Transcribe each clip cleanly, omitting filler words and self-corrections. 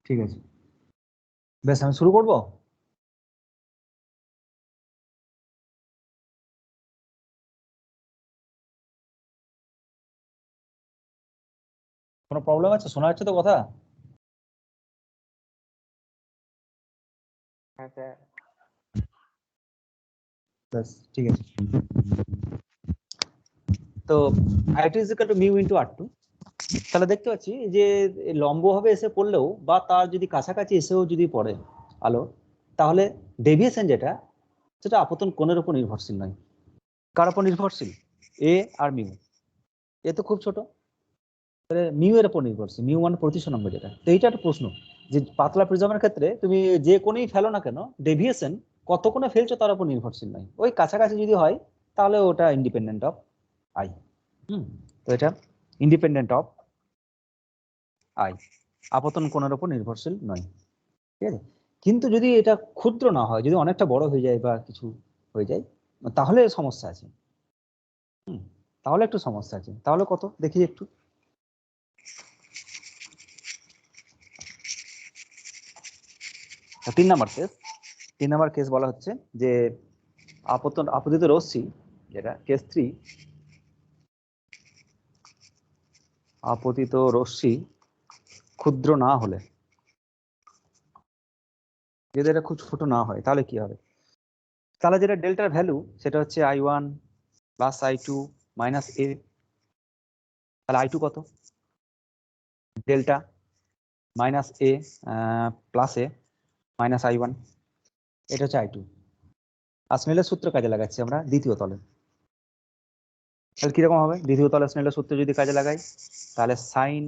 ঠিক আছে, বেশ আমি শুরু করব। কোনো প্রবলেম আছে? শোনা যাচ্ছে তো কথা? বেশ ঠিক আছে। তো i2 is equal to mu into r2, তাহলে দেখতে পাচ্ছি যে লম্বভাবে এসে পড়লেও বা তার যদি কাছাকাছি এসেও যদি পড়ে আলো, তাহলে ডেভিয়েশন যেটা সেটা আপতন কোণের উপর নির্ভরশীল নয়। কার উপর নির্ভরশীল? এ আর মিউ। এ তো খুব ছোট, তাহলে মিউ এর উপর নির্ভরশীল। মিউ মানে প্রতিসরাঙ্ক যেটা। তো এইটা একটা প্রশ্ন যে পাতলা প্রিজমের ক্ষেত্রে তুমি যে কোণেই ফেলো না কেন, ডেভিয়েশন কত কোণে ফেলছো তার উপর নির্ভরশীল নয়। ওই কাছাকাছি যদি হয় তাহলে ওটা ইন্ডিপেন্ডেন্ট অফ আই। তো এটা ইন্ডিপেন্ডেন্ট অফ আই, আপতন কোণের উপর নির্ভরশীল নয়। ঠিক আছে, কিন্তু যদি এটা ক্ষুদ্র না হয়, যদি অনেকটা বড় হয়ে যায় বা কিছু হয়ে যায়, তাহলে সমস্যা আছে। তাহলে একটু সমস্যা আছে। তাহলে কত দেখি একটু। 3 নাম্বার কেস। 3 নাম্বার কেস বলা হচ্ছে যে আপতিত রশ্মি, যেটা কেস 3, আপতিত রশ্মি ক্ষুদ্র না হলে, যদি এটা খুব ছোট না হয় তাহলে কি হবে? তাহলে যেটা ডেল্টার ভ্যালু সেটা হচ্ছে i1 প্লাস i2 মাইনাস এ। তাহলে i2 কত? Delta minus A plus A minus i1, এটা হচ্ছে i2। আর স্নেলের সূত্র কাজে লাগাচ্ছি আমরা দ্বিতীয় তলে। তাহলে কিরকম হবে? দ্বিতীয় তলে স্নেলের সূত্র যদি কাজে লাগাই, তাহলে সাইন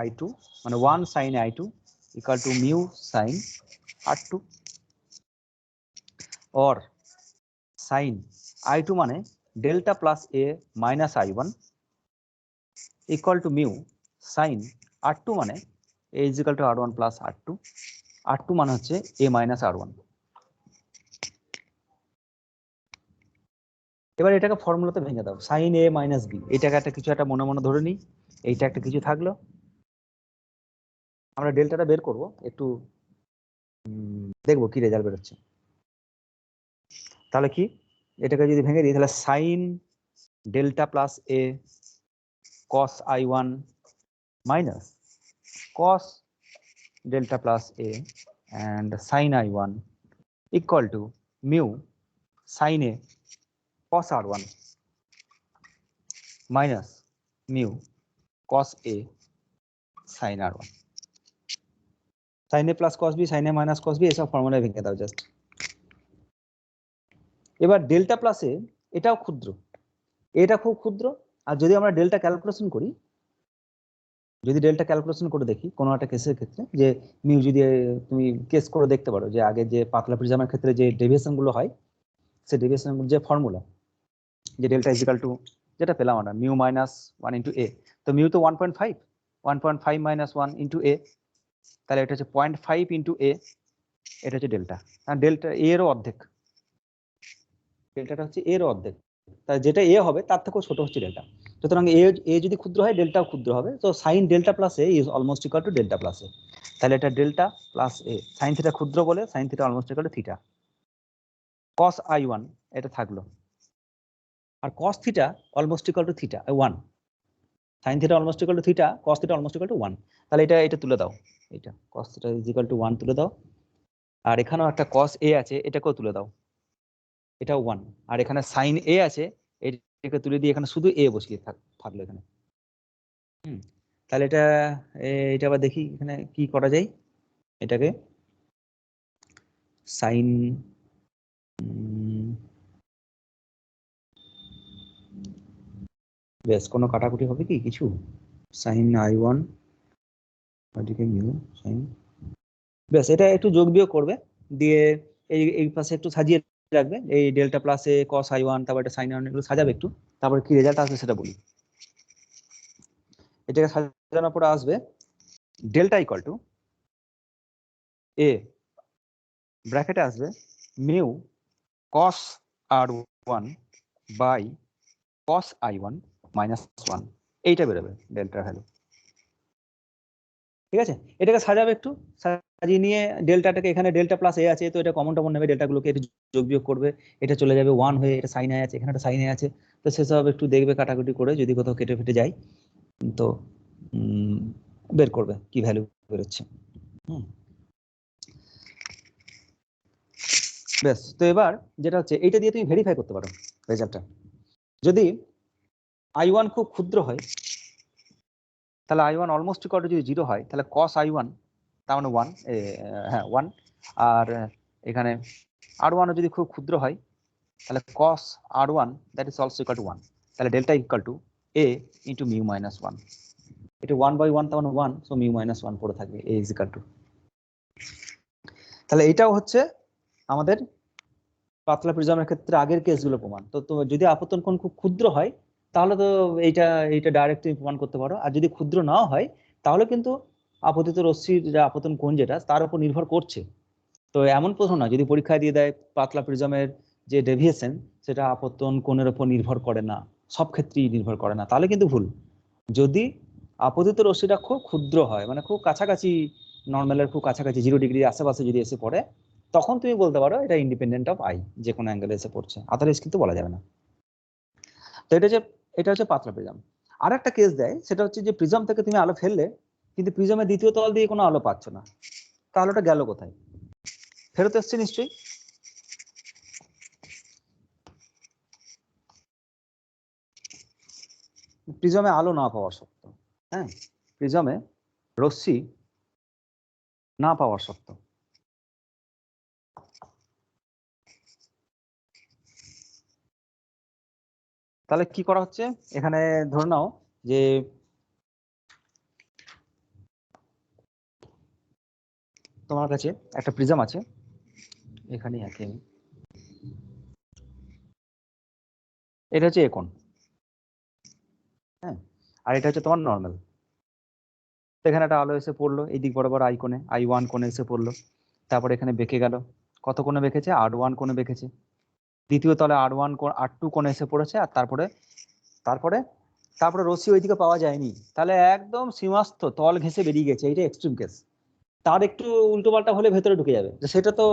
i2 মানে 1 sine i2 equal to mu sine r2, or sine i2 মানে delta plus A minus i1 equal to mu sine r2 মানে a is equal to r1 plus r2। r2 মানে হচ্ছে a মাইনাস r1। এবার এটাকে ফর্মুলাতে ভেঙে দাও, sign a minus B. এটাকে একটা কিছু একটা মনে মনে ধরে নিই, এইটা একটা কিছু থাকলো। আমরা ডেল্টাটা বের করব, একটু দেখবো কি রেজাল্ট বেরোচ্ছে। তাহলে কি, এটাকে যদি ভেঙে দিই তাহলে sign delta plus A cos i1 minus cos delta plus A and sin i1 equal to mu sin a cos r1 minus mu cos a sin r1। sin a plus cos b, sin a minus cos b, এসব formula ভেঙে দাও just. এবার delta plus এ, এটাও ক্ষুদ্র, এটা খুব ক্ষুদ্র। আর যদি আমরা ডেল্টা ক্যালকুলেশন করি, যদি ডেল্টা ক্যালকুলেশন করে দেখি কোনো একটা কেসের ক্ষেত্রে, যে মিউ যদি তুমি কেস করে দেখতে পারো যে আগে যে পাতলা প্রিজমের ক্ষেত্রে যে ডেভিয়েশন গুলো হয়, সেই ডেভিয়েশন যে ফর্মুলা, যে ডেল্টা ইজিক্যাল টু যেটা পেলাম আমরা মিউ মাইনাস 1 ইন্টু এ, তো মিউ তো 1.5, 1.5 মাইনাস 1 ইন্টু এ, তাহলে এটা হচ্ছে 0.5 ইন্টু এ, এটা হচ্ছে ডেল্টা। আর ডেল্টা এরও অর্ধেক, ডেল্টাটা হচ্ছে এর অর্ধেক, তাই যেটা এ হবে তার থেকেও ছোট হচ্ছে ডেল্টা। সুতরাং এ যদি ক্ষুদ্র হয়, ডেল্টাও ক্ষুদ্র হবে। তো sine delta plus A is almost equal to delta plus A. তাহলে এটা delta plus A, sine theta ক্ষুদ্র বলে sine theta almost equal to theta. Cos i1 এটা থাকলো, আর cos theta almost equal to theta 1, sine theta almost equal to theta, cos theta almost equal to 1। তাহলে এটা তুলে দাও, এটা cos theta is equal to 1 তুলে দাও। আর এখানেও একটা কস এ আছে, এটাকেও তুলে দাও, এটাও 1। আর এখানে সাইন এ আছে, এটাকে তুলে দিয়ে এখানে শুধু এ বসিয়ে থাকলো এখানে। তাহলে এটা আবার দেখি এখানে কি করা যায়। এটাকে সাইন বেশ, কোনো কাটাকুটি হবে কি কিছু? সাইন i1 ওইদিকে মিউ সাইন, বেশ এটা একটু যোগ বিয়োগ করবে, দিয়ে এই পাশে একটু সাজিয়ে রাখবে, এই ডেল্টা প্লাসে কস i1, তারপর এটা সাইন i1, এগুলো সাজাবে একটু, তারপর কি রেজাল্ট আসবে সেটা বলি। এটাকে সাজানোর পরে আসবে ডেল্টা ইকুয়াল টু এ, ব্র্যাকেটে আসবে mu cos r1 by cos i1 minus 1, এইটা বেরোবে ডেল্টার ভ্যালু। ঠিক আছে, এটাকে সাজাবে একটু, সাজিয়ে নিয়ে ডেল্টাটাকে, এখানে ডেল্টা প্লাস এ আছে তো এটা কমন টমন নেবে, ডেল্টাগুলোকে একটু যোগ বিয়োগ করবে, এটা চলে যাবে 1 হয়ে, এটা সাইন এ আছে, এখানে একটা সাইন এ আছে, তো সেসব একটু দেখবে কাটাকুটি করে, যদি কোথাও কেটে ফেটে যায় তো বের করবে কি ভ্যালু বেরোচ্ছে। বেশ, তো এবার যেটা হচ্ছে এইটা দিয়ে তুমি ভেরিফাই করতে পারো রেজাল্টটা। যদি i1 খুব ক্ষুদ্র হয় তাহলে i1 অলমোস্ট ইকুয়াল টু যদি 0 হয় তাহলে cos i1 তার মানে 1, হ্যাঁ 1, আর এখানে r1 যদি খুব ক্ষুদ্র হয় তাহলে cos r1 that is also equal to 1, তাহলে delta equal to a into mu minus 1, এটা 1/1 তার মানে 1, সো মিউ মাইনাস 1 পড়ে থাকবে a ইজ ইকুয়াল টু। তাহলে এটাও হচ্ছে আমাদের পাতলা প্রিজমের ক্ষেত্রে আগের কেসগুলো প্রমাণ। তো যদি আপতন কোণ খুব ক্ষুদ্র হয় তাহলে তো এইটা ডাইরেক্ট তুমি প্রমাণ করতে পারো, আর যদি ক্ষুদ্র নাও হয় তাহলে কিন্তু আপতিত রশ্মির যে আপতন কোণ যেটা তার উপর নির্ভর করছে। তো এমন প্রশ্ন না যদি পরীক্ষায় দিয়ে দেয় পাতলা প্রিজমের যে ডেভিয়েশন সেটা আপতন কোণের উপর নির্ভর করে না, সব ক্ষেত্রেই নির্ভর করে না, তাহলে কিন্তু ভুল। যদি আপতিত রশ্মিটা খুব ক্ষুদ্র হয়, মানে খুব কাছাকাছি নর্মালের খুব কাছাকাছি 0 ডিগ্রি আশেপাশে যদি এসে পড়ে, তখন তুমি বলতে পারো এটা ইন্ডিপেন্ডেন্ট অফ আই, যে কোনো অ্যাঙ্গেলে এসে পড়ছে, আদারওয়াইজ কিন্তু বলা যাবে না। তো এটা হচ্ছে পাতলা প্রিজম। আর একটা কেস দেয়, সেটা হচ্ছে যে প্রিজম থেকে তুমি আলো ফেললে কিন্তু প্রিজমের দ্বিতীয় তল দিয়ে কোনো আলো পাচ্ছ না, তাহলে ওটা গেল কোথায়? ফেরত এসছে নিশ্চয়ই। প্রিজমে আলো না পাওয়ার সত্ত্বেও, হ্যাঁ, প্রিজমে রশ্মি না পাওয়ার সত্ত্বেও, তাহলে কি করা হচ্ছে এখানে? ধরে নাও যে তোমার কাছে একটা প্রিজম আছে, এখানেই আছে, এটা হচ্ছে এ কোণ, হ্যাঁ, আর এটা হচ্ছে তোমার নর্মাল। এখানে একটা আলো এসে পড়লো এই দিক বরাবর আই কোণে, i1 কোণে এসে পড়লো, তারপরে এখানে বেঁকে গেল, কত কোণে বেঁকেছে? r1 কোণে বেঁকেছে, দ্বিতীয় তলে r1 r2 কোণে এসে পড়েছে, আর তারপরে তারপরে তারপরে রশ্মি ওইদিকে পাওয়া যায়নি, তাহলে একদম সীমাস্থ তল ঘেঁষে বেরিয়ে গেছে, এইটা এক্সট্রিম কেস। তার একটু উল্টো পাল্টা হলে ভেতরে ঢুকে যাবে, সেটা তো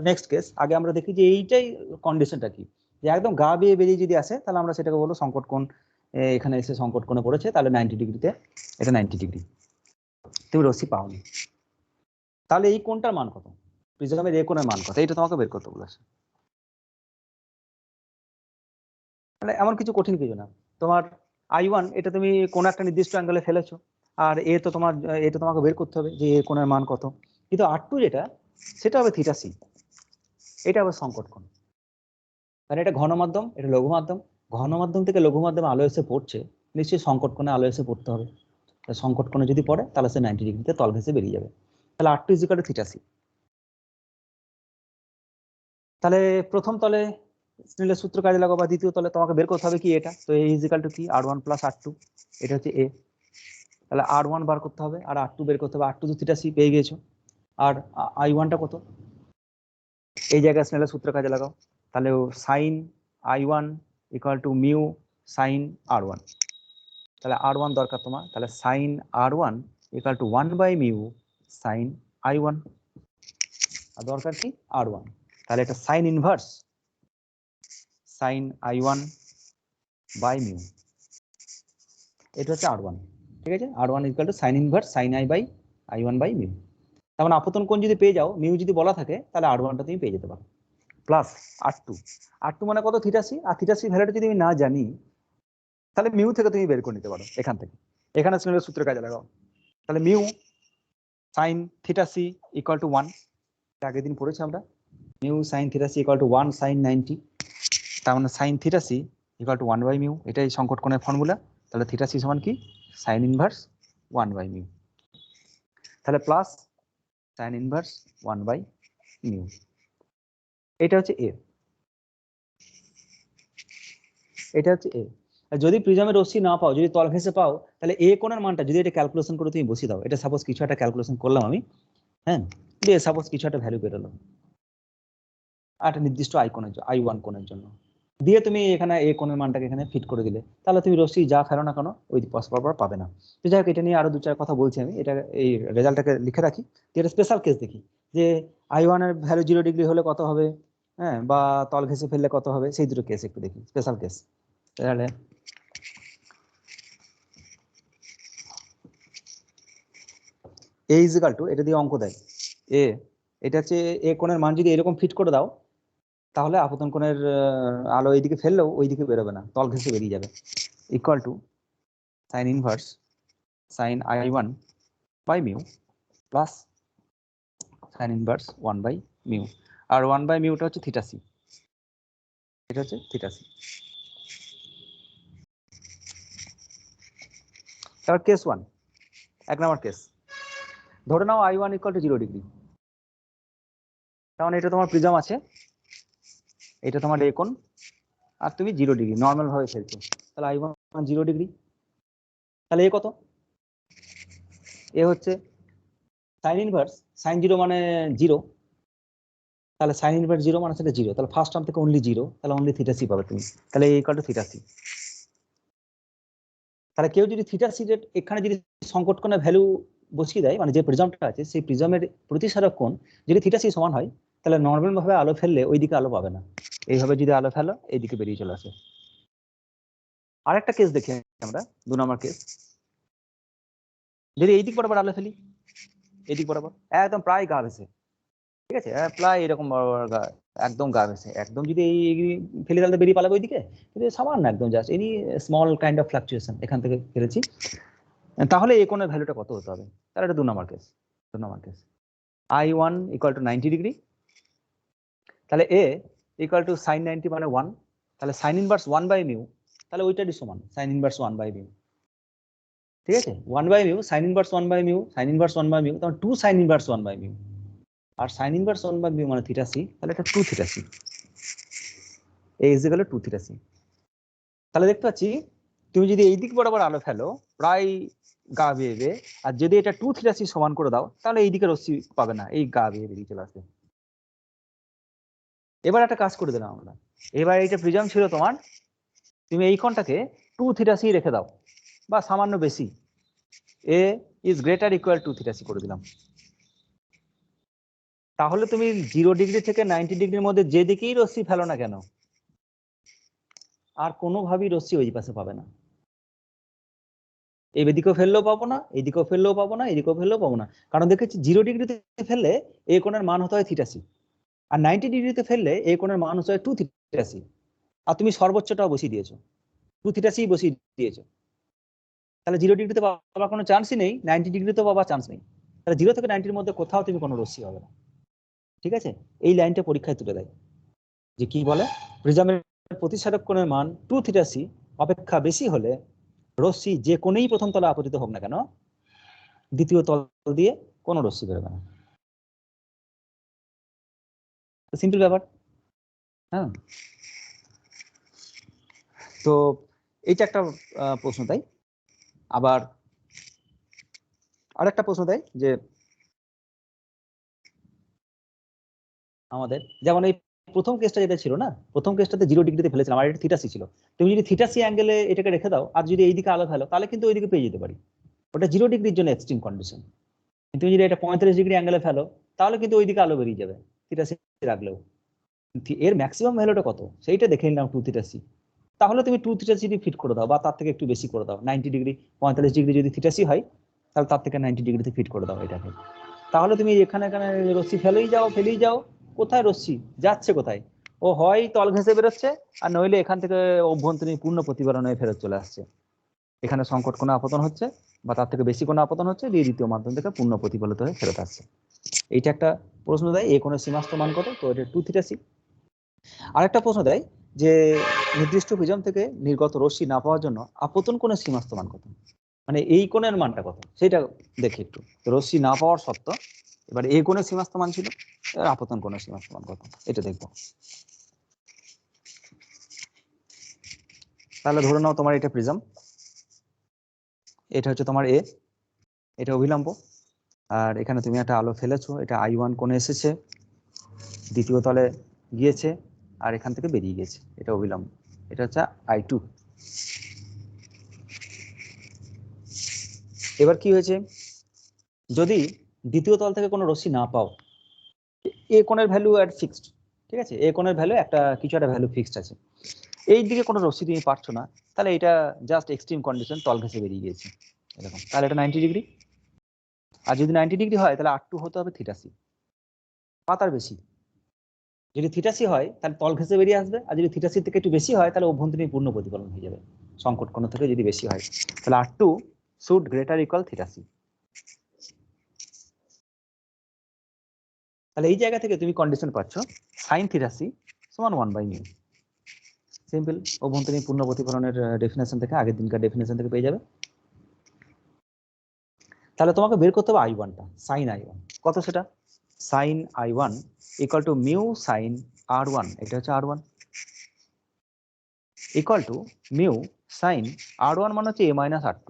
নেক্সট কেস। আগে আমরা দেখি যে এইটাই কন্ডিশনটা কি, যে একদম গা বেয়ে বেরিয়ে যদি আসে তাহলে আমরা সেটাকে বলবো সংকট কোণ, এখানে এসে সংকট কোণে পড়েছে, তাহলে 90 ডিগ্রিতে, এটা 90 ডিগ্রি, তুমি রশ্মি পাওনি। তাহলে এই কোণটার মান কত? প্রিজমের এই কোণের মান কত? এইটা তোমাকে বের করতে বলেছে। মানে এমন কিছু কঠিন কিছু না, তোমার i1 এটা তুমি কোন একটা নির্দিষ্ট অ্যাঙ্গেলে ফেলেছো, আর এ তো তোমার, এটা তোমাকে বের করতে হবে যে এর কোণের মান কত, কিন্তু r2 যেটা সেটা হবে থিটা সি, এটা হবে সংকট কোণ। কারণ এটা ঘন মাধ্যম, এটা লঘু মাধ্যম, ঘন মাধ্যম থেকে লঘু মাধ্যমে আলো এসে পড়ছে, নিশ্চয়ই সংকট কোণে আলো এসে পড়তে হবে, সংকট কোণে যদি পড়ে তাহলে সে 90 ডিগ্রিতে তল ঘেঁষে বেরিয়ে যাবে, তাহলে r2 equal to theta C. তাহলে প্রথম তলে স্নেলের সূত্র কাজে লাগাবো, বা দ্বিতীয় তলে তোমাকে বের করতে হবে কি এটা, তো a ইকুয়াল টু কি r1 প্লাস r2, এটা হচ্ছে a, তাহলে r1 বার করতে হবে আর r2 বের করতে হবে, r2 তো থিটা সি পেয়ে গেছো, আর i1 টা কত, এই জায়গায় স্নেলের সূত্র কাজে লাগাও, তাহলে sine i1 equal to mu sine r1, তাহলে r1 দরকার তোমার, তাহলে sine r1 equal to 1 by mu sine i1, আর দরকার কি r1, তাহলে এটা sine inverse sine i1 by mu, এটা হচ্ছে r1, ঠিক আছে, r1 equal to sine inverse sine i by i1 by mu. তার মানে আপতন কোণ যদি পেয়ে যাও, মিউ যদি বলা থাকে, তাহলে r1টা তুমি পেয়ে যেতে পারো, প্লাস r2 মানে কত? থিটা সি, আর থিটা সি ভ্যালুটা যদি আমি না জানি তাহলে মিউ থেকে তুমি বের করে নিতে পারো এখান থেকে, এখানে স্নেলের সূত্র কাজে লাগাও, তাহলে mu sine theta C equal to 1, আগের দিন পড়েছি আমরা, mu sine theta C equal to 1 sine 90, তার মানে sine theta C equal to 1 by mu, এটাই সংকট কোণের ফর্মুলা, তাহলে থিটা সি সমান কি? সাইন ইনভার্স 1 বাই মিউ, তাহলে plus sine inverse 1 by mu, এটা হচ্ছে এ, এটা হচ্ছে এ। যদি প্রিজমের রশ্মি না পাও, যদি তল ঘেঁষে পাও, তাহলে এ কোণের মানটা যদি এটা ক্যালকুলেশন করে তুমি বসিয়ে দাও, এটা সাপোজ কিছু একটা ক্যালকুলেশন করলাম আমি, হ্যাঁ, দিয়ে সাপোজ কিছু একটা ভ্যালু বেরোলো একটা নির্দিষ্ট i1 কোণের জন্য, দিয়ে তুমি এখানে এ কোণের মানটাকে এখানে ফিট করে দিলে, তাহলে তুমি রশ্মি যা ফেলো না কেন ওই পরপর পাবে না। তো যাই হোক, এটা নিয়ে আরো দু চার কথা বলছি আমি, এটা এই রেজাল্টটাকে লিখে রাখি। এটা স্পেশাল কেস দেখি যে I1 এর ভ্যালু 0 ডিগ্রি হলে কত হবে, হ্যাঁ, বা তল ঘেঁষে ফেললে কত হবে, সেই দুটো কেস একটু দেখি, স্পেশাল কেস। তাহলে এ ইজিক্যাল টু, এটা দিয়ে অঙ্ক দেয়, এ এটা হচ্ছে এ কোণের মান যদি এরকম ফিট করে দাও, তাহলে আপতন কোণের আলো এইদিকে ফেললেও ওইদিকে বেরোবে না, তল ঘেঁষে বেরিয়ে যাবে, equal to sine inverse sine I1 by mu plus sine inverse 1 by mu, আর 1 বাই মিউটা হচ্ছে থিটা সি, এটা হচ্ছে থিটা সি। এবার কেস 1, 1 নম্বর কেস, ধরে নাও I1 ইকুয়াল টু 0 ডিগ্রি, কারণ এটা তোমার প্রিজম আছে, এটা তোমার এ কোণ, আর তুমি 0 ডিগ্রি নর্মাল ভাবে ফেলছো, তাহলে I1 0 ডিগ্রি, তাহলে এ কত, এ হচ্ছে সাইন ইনভার্স সাইন 0 মানে 0, তাহলে সাইন ইনভার্স 0 মানে সেটা 0, তাহলে ফার্স্ট টার্ম থেকে অনলি 0, তাহলে অনলি থিটা সি পাবে তুমি, তাহলে A equal to theta C. তাহলে কেউ যদি থিটা সি এখানে যদি সংকট কোণের ভ্যালু বসিয়ে দেয়, মানে যে প্রিজমটা আছে সেই প্রিজমের প্রতিসারক কোণ যদি থিটা সি সমান হয়, তাহলে নর্মাল ভাবে আলো ফেললে ওইদিকে আলো পাবে না, এইভাবে যদি আলো ফেলো এইদিকে বেরিয়ে চলে আসে। আরেকটা কেস দেখি আমরা, 2 নম্বর কেস, যদি এইদিক বরাবর আলো ফেলি, এইদিক বরাবর একদম প্রায় গা ভেসে, ঠিক আছে, প্রায় এরকম বরাবর একদম গা ভেসে, একদম যদি এই ফেলে তাহলে বেরিয়ে পালাবে ওইদিকে, কিন্তু সামান্য একদম just any small kind of fluctuation এখান থেকে ফেলেছি, তাহলে এই কোণের ভ্যালুটা কত হতে হবে, তাহলে এটা 2 নম্বর কেস। 2 নম্বর case, I1 equal to 90 degree, তাহলে এ ইকুয়াল টু সাইন 90 মানে 1, তাহলে সাইন ইনভার্স 1 বাই মিউ, তাহলে ওইটারই সমান সাইন ইনভার্স 1 বাই মিউ, ঠিক আছে, 1 by mu sine inverse 1 by mu, sine inverse 1 by mu, তখন 2 সাইন ইনভার্স 1 বাই মিউ, আর sine inverse 1 by mu মানে থিটা সি, তাহলে এটা 2 theta C, A is equal to 2 theta C. তাহলে দেখতে পাচ্ছি তুমি যদি এই দিক বরাবর আলো ফেলো প্রায় গা বেয়ে, আর যদি এটা 2 থিটা সি সমান করে দাও, তাহলে এই দিকে রশ্মি পাবে না, এই গা বেয়ে বেরিয়ে চলে আসবে। এবার একটা কাজ করে দিলাম আমরা, এবার এইটা প্রিজম ছিল তোমার, তুমি এই কোণটাকে 2 থিটা সি রেখে দাও, বা সামান্য বেশি, A is greater equal to theta C করে দিলাম, তাহলে তুমি 0 ডিগ্রি থেকে 90 ডিগ্রির মধ্যে যে দিকেই রশ্মি ফেলো না কেন, আর কোনোভাবেই রশ্মি ওই পাশে পাবে না, এদিকেও ফেললেও পাবো না, এদিকেও ফেললেও পাবো না, এদিকেও ফেললেও পাবো না, কারণ দেখেছি 0 ডিগ্রিতে ফেললে এই কোণের মান হতে হয় থিটা সি, আর 90 ডিগ্রিতে ফেললে এই কোণের মান হতে হয় 2 থিটা সি, আর তুমি সর্বোচ্চটাও বসিয়ে দিয়েছো, 2 থিটা সি বসিয়ে দিয়েছো, তাহলে 0 ডিগ্রিতে পাওয়ার কোনো চান্সই নেই, 90 ডিগ্রিতে পাওয়ার চান্স নেই, তাহলে 0 থেকে 90 এর মধ্যে কোথাও তুমি কোনো রশ্মি হবে না, ঠিক আছে। এই লাইনটা পরীক্ষায় তুলে দেয় যে কি বলে, প্রিজমের প্রতিসারক কোণের মান 2 থিটা সি অপেক্ষা বেশি হলে রশ্মি যে কোণেই প্রথম তলে আপতিত হোক না কেন, দ্বিতীয় তল দিয়ে কোনো রশ্মি বেরোবে না, সিম্পল ব্যাপার। হ্যাঁ, তো এইটা একটা প্রশ্ন তাই। আবার আরেকটা প্রশ্ন দেয় যে আমাদের যেমন এই প্রথম কেসটা যেটা ছিল না, প্রথম কেসটাতে 0 ডিগ্রিতে ফেলেছিলাম, আর এটা থিটা সি ছিল, তুমি যদি থিটা সি অ্যাঙ্গেলে এটাকে রেখে দাও আর যদি এইদিকে আলো ফেলো, তাহলে কিন্তু ওইদিকে পেয়ে যেতে পারি, ওটা 0 ডিগ্রির জন্য এক্সট্রিম কন্ডিশন, কিন্তু যদি এটা 45 ডিগ্রি অ্যাঙ্গেলে ফেলো, তাহলে কিন্তু ওইদিকে আলো বেরিয়ে যাবে থিটা সি রাখলেও, এর ম্যাক্সিমাম ভ্যালুটা কত সেইটা দেখে নিলাম 2 থিটা সি, তাহলে তুমি 2 থিটা সি ফিট করে দাও, বা তার থেকে একটু বেশি করে দাও, 90 ডিগ্রি 45 ডিগ্রি যদি থিটা সি হয়, তাহলে তার থেকে 90 ডিগ্রিতে ফিট করে দাও এটাকে, তাহলে তুমি এখানে এখানে রশ্মি ফেলেই যাও, কোথায় রশ্মি যাচ্ছে কোথায়, ও হয় তল ঘেঁষে বেরোচ্ছে, আর নইলে এখান থেকে অভ্যন্তরীণ পূর্ণ প্রতিফলন হয়ে ফেরত চলে আসছে, এখানে সংকট কোণ আপতন হচ্ছে বা তার থেকে বেশি কোণ আপতন হচ্ছে, দিয়ে দ্বিতীয় মাধ্যম থেকে পূর্ণ প্রতিফলিত হয়ে ফেরত আসছে। এইটা একটা প্রশ্ন দেয়, এই কোণের সীমাস্ত মান কত, তো এটা 2 থিটা সি। আরেকটা প্রশ্ন দেয় যে নির্দিষ্ট প্রিজম থেকে নির্গত রশ্মি না পাওয়ার জন্য আপতন কোণের সীমাস্ত মান কত, মানে এই কোণের মানটা কত সেটা দেখি একটু, রশ্মি না পাওয়ার সত্ত্বেও এবার এই কোণের সীমাস্ত মান ছিল, এবার আপতন কোণের সীমাস্ত মান কত এটা দেখবো। তাহলে ধরে নাও তোমার এটা প্রিজম, এটা হচ্ছে তোমার এ, এটা অভিলম্ব, আর এখানে তুমি একটা আলো ফেলেছো, এটা I1 কোণে এসেছে, দ্বিতীয় তলে গিয়েছে, আর এখান থেকে বেরিয়ে গেছে, এটা অবিলম্ব, এটা হচ্ছে I2। এবার কি হয়েছে, যদি দ্বিতীয় তল থেকে কোনো রশ্মি না পাও, এ কোণের ভ্যালু আর ফিক্সড, ঠিক আছে, এ কোণের ভ্যালু একটা কিছু একটা ভ্যালু ফিক্সড আছে, এই দিকে কোনো রশ্মি তুমি পাচ্ছ না, তাহলে এটা জাস্ট এক্সট্রিম কন্ডিশন, তল ঘেঁষে বেরিয়ে গিয়েছে এরকম, তাহলে এটা 90 ডিগ্রি। আর যদি 90 ডিগ্রি হয় তাহলে R2 হতে হবে θc, পাতার বেশি। যদি θc হয় তাহলে তল ঘেঁষে বেরিয়ে আসবে, আর যদি θc থেকে একটু বেশি হয় তাহলে অভ্যন্তরীণ পূর্ণ প্রতিফলন হয়ে যাবে। সংকট কোণ থেকে যদি বেশি হয় তাহলে R2 should greater equal θc। তাহলে এই জায়গা থেকে তুমি কন্ডিশন পাচ্ছ sin θc সমান 1/μ। সিম্পল, অভ্যন্তরীণ পূর্ণ প্রতিফলনের ডেফিনেশন থেকে, আগের দিনকার ডেফিনেশন থেকে পেয়ে যাবে। তাহলে তোমাকে বের করতে হবে I1টা, sin I1 কত, সেটা sin I1 equal to mu sin R1, এটা হচ্ছে R1, equal to mu sin R1 মানে হচ্ছে a minus R2,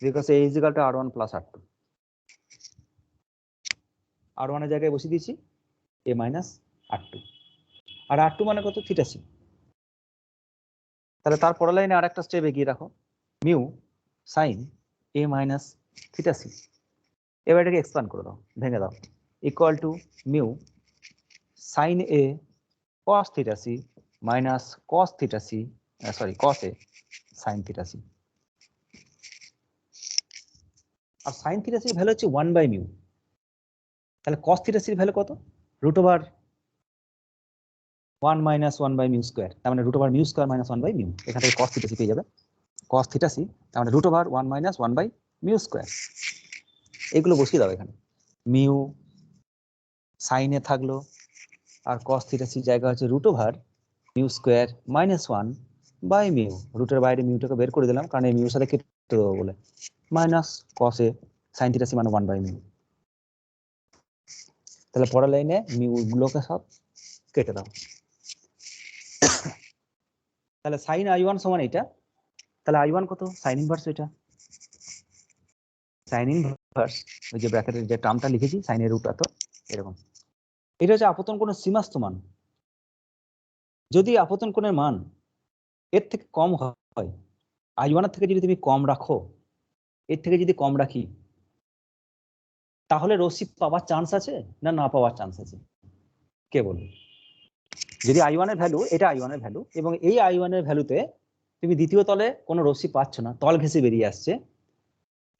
because a is equal to R1 plus R2। R1 এর জায়গায় বসিয়ে দিয়েছি a minus R2, R R2 মানে কত, θc। তাহলে তার পরের লাইনে আরেকটা স্টেপ এগিয়ে রাখো, mu sin a minus θc। এবার এটাকে এক্সপ্যান্ড করে দাও, ভেঙে দাও, equal to mu sin a cos θc minus cos θc, sorry cos a sin θc। আর sin θc এর ভ্যালু হচ্ছে 1/μ, তাহলে cos θc এর ভ্যালু কত, √1 মাইনাস 1/μ স্কয়ার, তার মানে √μ স্কয়ার মাইনাস 1/μ, এখান থেকে cos θc পেয়ে যাবে, cos θc তার মানে √1 মাইনাস 1/μ স্কয়ার। এগুলো বসিয়ে দাও এখানে, মিউ sin এ থাকলো, আর cos θc জায়গা হচ্ছে √μ স্কয়ার মাইনাস 1/μ, রুটের বাইরে মিউটাকে বের করে দিলাম কারণ এই মিউর সাথে কেটে দেবো বলে, minus cos a sin θc মানে 1/μ। তাহলে পরের লাইনে মিউ গুলোকে সব কেটে দাও, তাহলে sin I1 সমান এটা, তাহলে I1 কত, sin ইনভার্স, এটা sin ইনভার্স, ওই যে ব্র্যাকেটের যে টার্মটা লিখেছি sin এর রুট এত, এরকম। এটা হচ্ছে আপতন কোণের সীমাস্থ মান। যদি আপতন কোণের মান এর থেকে কম হয়, I1 এর থেকে যদি তুমি কম রাখো, এর থেকে যদি কম রাখি, তাহলে রশ্মি পাওয়ার চান্স আছে না না পাওয়ার চান্স আছে, কে বলবে? যদি I1 এর ভ্যালু, এটা I1 এর ভ্যালু, এবং এই I1 এর ভ্যালুতে তুমি দ্বিতীয় তলে কোনো রশ্মি পাচ্ছ না, তল ঘেঁষে বেরিয়ে আসছে।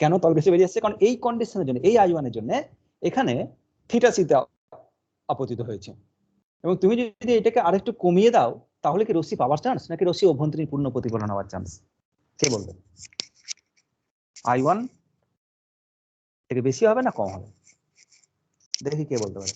কেন তল ঘেঁষে বেরিয়ে আসছে? কারণ এই কন্ডিশনের জন্য, এই I1 এর জন্য এখানে θc তে আপতিত হয়েছে, এবং তুমি যদি এটাকে আরেকটু কমিয়ে দাও তাহলে কি রশ্মি পাওয়ার চান্স নাকি রশ্মি অভ্যন্তরীণ পূর্ণ প্রতিফলন হওয়ার চান্স, কে বলবে? I1 থেকে বেশি হবে না কম হবে, দেখি কে বলতে পারে।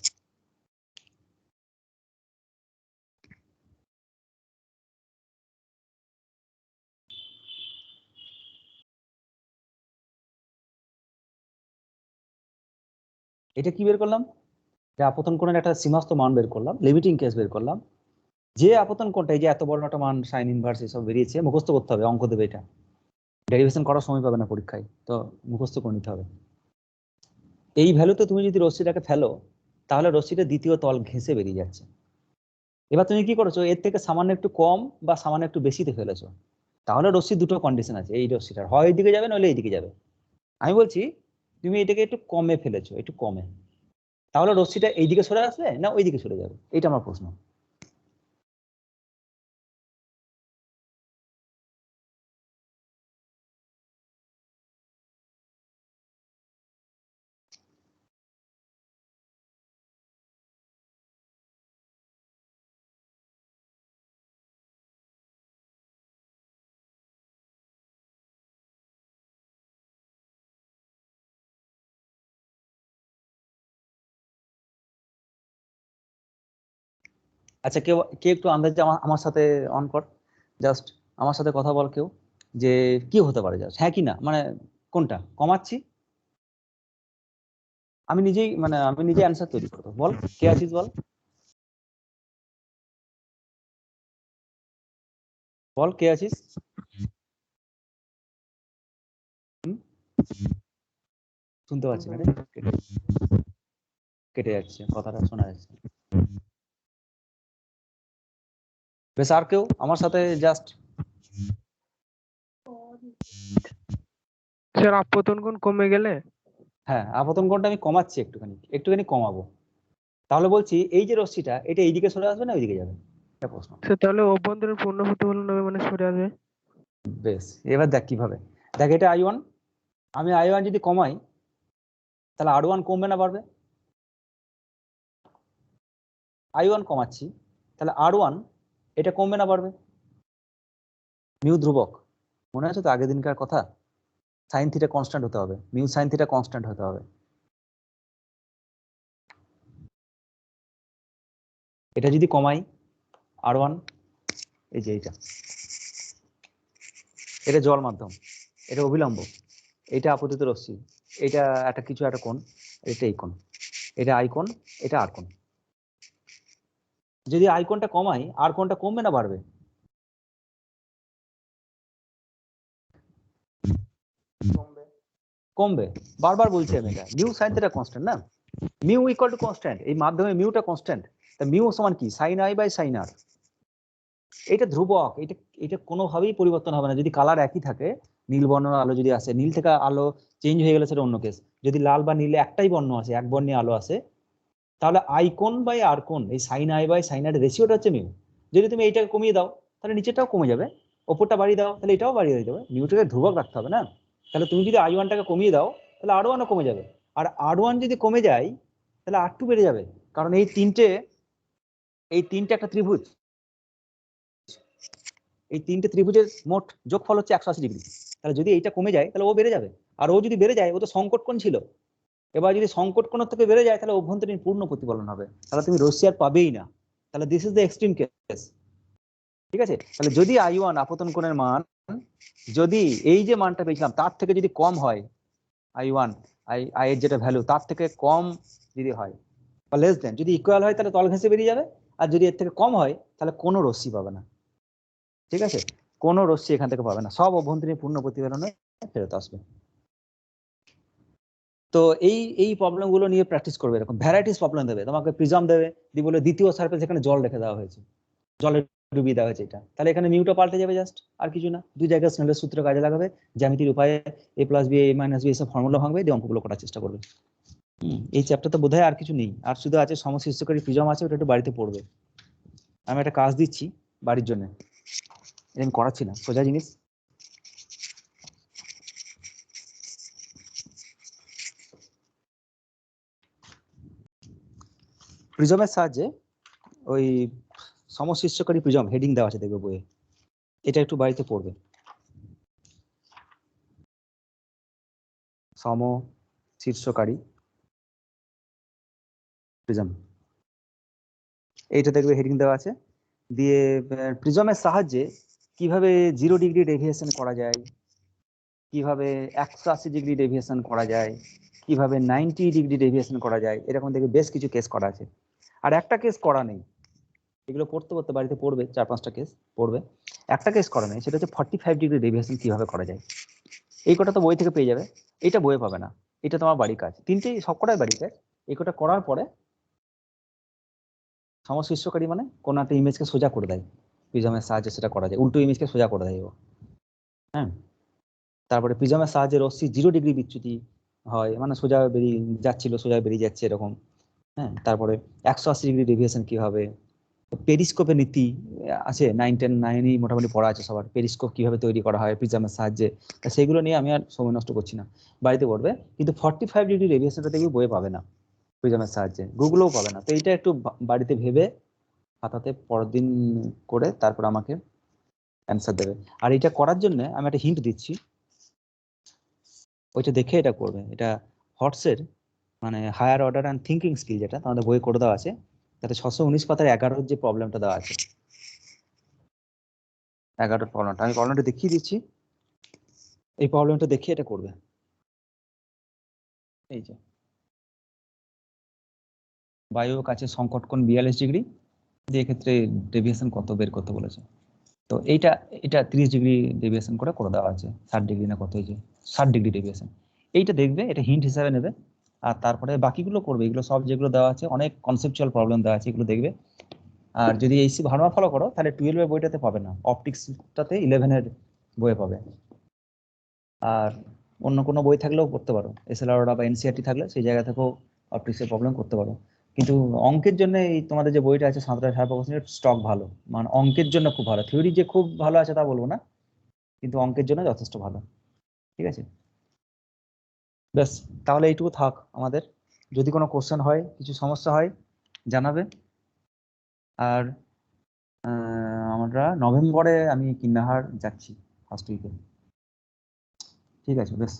এটা কি বের করলাম, যে আপতন কোণের একটা সীমাস্থ মান বের করলাম, লিমিটিং কেস বের করলাম, যে আপতন কোণটা, এই যে এত বড় একটা মান সাইন ইনভার্স এসব বেরিয়েছে, মুখস্থ করতে হবে, অঙ্ক দেবে, এটা ডেরিভেশন করার সময় পাবে না পরীক্ষায়, তো মুখস্থ করে নিতে হবে। এই ভ্যালুতে তুমি যদি রশ্মিটাকে ফেলো তাহলে রশ্মিটা দ্বিতীয় তল ঘেঁষে বেরিয়ে যাচ্ছে। এবার তুমি কি করেছো, এর থেকে সামান্য একটু কম বা সামান্য একটু বেশিতে ফেলেছো, তাহলে রশ্মির দুটো কন্ডিশন আছে, এই রশ্মিটার হয় এইদিকে যাবে নইলে এইদিকে যাবে। আমি বলছি তুমি এটাকে একটু কমে ফেলেছো, একটু কমে, তাহলে রশ্মিটা এইদিকে সরে আসবে না ওইদিকে সরে যাবে, এটা আমার প্রশ্ন। আচ্ছা, কেউ কে একটু আন্দাজে আমার সাথে অন কর, জাস্ট আমার সাথে কথা বল কেউ, যে কি হতে পারে, জাস্ট হ্যাঁ কি না, মানে কোনটা কমাচ্ছি, আমি নিজেই অ্যান্সার তৈরি করবো, বল কে আছিস বল, বল কে আছিস। হুম, শুনতে পাচ্ছি না রে, কেটে কেটে যাচ্ছে কথাটা, শোনা যাচ্ছে। বেশ, আর কেউ আমার সাথে জাস্ট স্যার আপতন কোণ কমে গেলে? হ্যাঁ, আপতন কোণটা আমি কমাচ্ছি, একটুখানি কমাবো। তাহলে বলছি এই যে রশ্মিটা এটা এইদিকে সরে আসবে না ওইদিকে যাবে, এটা প্রশ্ন। স্যার তাহলে অভ্যন্তরীণ পূর্ণ প্রতিফলন হবে মানে সরে আসবে। বেশ, এবার দেখ কিভাবে। দেখ এটা I1, আমি I1 যদি কমাই তাহলে R1 কমবে না বাড়বে? I1 কমাচ্ছি তাহলে R1 এটা কমবে না বাড়বে? মিউ ধ্রুবক, মনে আছে তো আগের দিনকার কথা, সাইন থিটা কনস্ট্যান্ট হতে হবে, মিউ সাইন থিটা কনস্ট্যান্ট হতে হবে। এটা যদি কমাই R1, এই যে এটা জল মাধ্যম, এটা অভিলম্ব, এটা আপতিত রশ্মি, এটা একটা কিছু একটা কোণ, এটা এই কোণ, এটা I কোণ, এটা R কোণ। যদি I কোণটা কমাই R কোণটা কমবে না বাড়বে? কমবে। বারবার বলছি আমি, এটা মিউ সাইন থিটা কনস্ট্যান্ট না, মিউ ইকুয়াল টু কনস্ট্যান্ট, এই মাধ্যমে মিউটা কনস্ট্যান্ট, তা মিউ সমান কি sine I by sine R। এটা ধ্রুবক, এটা কোনোভাবেই পরিবর্তন হবে না। যদি কালার একই থাকে, নীল বর্ণের আলো যদি আসে, নীল থেকে আলো চেঞ্জ হয়ে গেলে সেটা অন্য কেস, যদি লাল বা নীলে একটাই বর্ণ আসে, এক বর্ণে আলো আসে, তাহলে I কোণ বাই R কোণ, এই sine I by sine R রেশিওটা হচ্ছে মিউ। যদি তুমি এইটাকে কমিয়ে দাও তাহলে নিচেটাও কমে যাবে, ওপরটা বাড়িয়ে দাও তাহলে এটাও বাড়িয়ে দিতে হবে, মিউটাকে ধ্রুবক রাখতে হবে না। তাহলে তুমি যদি I1টাকে কমিয়ে দাও তাহলে R1ও কমে যাবে, আর R1 যদি কমে যায় তাহলে R2 বেড়ে যাবে, কারণ এই তিনটে একটা ত্রিভুজ, এই তিনটে ত্রিভুজের মোট যোগফল হচ্ছে 180 ডিগ্রি। তাহলে যদি এইটা কমে যায় তাহলে ও বেড়ে যাবে, আর ও যদি বেড়ে যায়, ও তো সংকট কোণ ছিল, এবার যদি সংকট কোণ থেকে বেড়ে যায় তাহলে অভ্যন্তরীণ পূর্ণ প্রতিফলন হবে, তাহলে তুমি রশ্মি আর পাবেই না। তাহলে this is the extreme case. ঠিক আছে, তাহলে যদি I1 আপতন কোণের মান যদি এই যে মানটা পেয়েছিলাম তার থেকে যদি কম হয়, I1 I এর যেটা ভ্যালু তার থেকে কম যদি হয় বা লেস দেন, যদি ইকুয়াল হয় তাহলে তল ঘেঁষে বেরিয়ে যাবে, আর যদি এর থেকে কম হয় তাহলে কোনো রশ্মি পাবে না। ঠিক আছে, কোনো রশ্মি এখান থেকে পাবে না, সব অভ্যন্তরীণ পূর্ণ প্রতিফলনে ফেরত আসবে। তো এই প্রবলেম গুলো নিয়ে প্র্যাকটিস করবে, এরকম ভ্যারাইটিস প্রবলেম দেবে তোমাকে, প্রিজম দেবে দিয়ে বলে দ্বিতীয় সারফেস এখানে জল রেখে দেওয়া হয়েছে, জলে ডুবিয়ে দেওয়া হয়েছে, এটা তাহলে এখানে মিউটা পাল্টে যাবে, জাস্ট আর কিছু না, দুই জায়গায় স্নেলের সূত্র কাজে লাগাবে, জ্যামিতির উপায়ে a plus B a minus B এসব ফর্মুলা ভাঙবে, দিয়ে অঙ্কগুলো করার চেষ্টা করবে। এই চ্যাপ্টার তো বোধহয় আর কিছু নেই, আর শুধু আছে সমশিষ্টকারী প্রিজম আছে, ওটা একটু বাড়িতে পড়বে। আমি একটা কাজ দিচ্ছি বাড়ির জন্য, এটা আমি করাচ্ছি না, সোজা জিনিস। প্রিজমের সাহায্যে ওই সমশিষ্টকারী প্রিজম হেডিং দেওয়া আছে দেখবে বইয়ে, এটা একটু বাড়িতে পড়বে। সমশীর্ষকারী প্রিজম, এইটা দেখবে হেডিং দেওয়া আছে, দিয়ে প্রিজমের সাহায্যে কিভাবে 0 ডিগ্রি ডেভিয়েশন করা যায়, কিভাবে 180 ডিগ্রি ডেভিয়েশন করা যায়, কিভাবে 90 ডিগ্রি ডেভিয়েশন করা যায়, এরকম দেখবে বেশ কিছু কেস করা আছে। আর একটা কেস করা নেই, এগুলো পড়তে পড়তে বাড়িতে পড়বে, 4-5টা কেস পড়বে, একটা কেস করা নেই, সেটা হচ্ছে 45 ডিগ্রি ডেভিয়েশন কিভাবে করা যায়। এই কটা তো বই থেকে পেয়ে যাবে, এটা বইয়ে পাবে না, এটা তোমার বাড়ির কাজ, তিনটেই সবকটাই বাড়ির কাজ। এই কটা করার পরে সমশীর্ষকারী মানে কোন একটা ইমেজকে সোজা করে দেয়, প্রিজমের সাহায্যে সেটা করা যায়, উল্টো ইমেজকে সোজা করে দেয় ও। হ্যাঁ, তারপরে প্রিজমের সাহায্যে রশ্মি 0 ডিগ্রি বিচ্যুতি হয়, মানে সোজা বেরিয়ে যাচ্ছিল সোজা বেরিয়ে যাচ্ছে এরকম। হ্যাঁ, তারপরে 180 ডিগ্রি ডেভিয়েশন কি হবে, পেরিস্কোপের নীতি আছে, 9-10-9 মোটামুটি পড়া আছে সবার, পেরিস্কোপ কিভাবে তৈরি করা হয় প্রিজমের সাহায্যে, সেগুলো নিয়ে আমি আর সময় নষ্ট করছি না, বাড়িতে পড়বে। কিন্তু 45 ডিগ্রি ডেভিয়েশনটা দেখবি বইয়ে পাবে না, প্রিজমের সাহায্যে গুগলেও পাবে না। তো এইটা একটু বাড়িতে ভেবে খাতাতে পরের দিন করে তারপর আমাকে অ্যান্সার দেবে। আর এটা করার জন্য আমি একটা হিন্ট দিচ্ছি, ওইটা দেখে এটা করবে। এটা হটসের মানে higher order and thinking skill, যেটা তোমাদের বই করে দেওয়া আছে, তাতে 619 পাতার 11 যে প্রবলেমটা দেওয়া আছে, 11 প্রবলেমটা আমি প্রবলেমটা দেখিয়ে দিচ্ছি, এই প্রবলেমটা দেখে এটা করবে। এই যে বায়ু কাছে সংকট কোণ 42 ডিগ্রি, দিয়ে ক্ষেত্রে ডেভিয়েশন কত বের করতে বলেছে। তো এটা 30 ডিগ্রি ডেভিয়েশন করে দেওয়া আছে, 60 ডিগ্রি না কত হয়েছে, 60 ডিগ্রি ডেভিয়েশন। এইটা দেখবে, এটা হিন্ট হিসাবে নেবে, আর তারপরে বাকিগুলো করবে। এগুলো সব যেগুলো দেওয়া আছে, অনেক কনসেপচুয়াল প্রবলেম দেওয়া আছে, এগুলো দেখবে, আর যদি এইসি ভার্মা ফলো করো তাহলে 12 এর বইটাতে পাবে না, অপটিক্সটাতে 11 এর বইয়ে পাবে। আর অন্য কোনো বই থাকলেও পড়তে পারো, এসএলআর বা এনসিআরটি থাকলে সেই জায়গা থেকেও অপটিক্সের প্রবলেম করতে পারো। কিন্তু অঙ্কের জন্য এই তোমাদের যে বইটা আছে সাঁতরা সাহেব স্টক ভালো, মানে অঙ্কের জন্য খুব ভালো। থিওরি যে খুব ভালো আছে তা বলবো না, কিন্তু অঙ্কের জন্য যথেষ্ট ভালো। ঠিক আছে, ব্যাস তাহলে এইটুকু থাক আমাদের। যদি কোনো কোশ্চেন হয়, কিছু সমস্যা হয় জানাবে। আর আমরা নভেম্বরে আমি কিন্নাহার যাচ্ছি ফার্স্ট উইকে। ঠিক আছে, বেশ।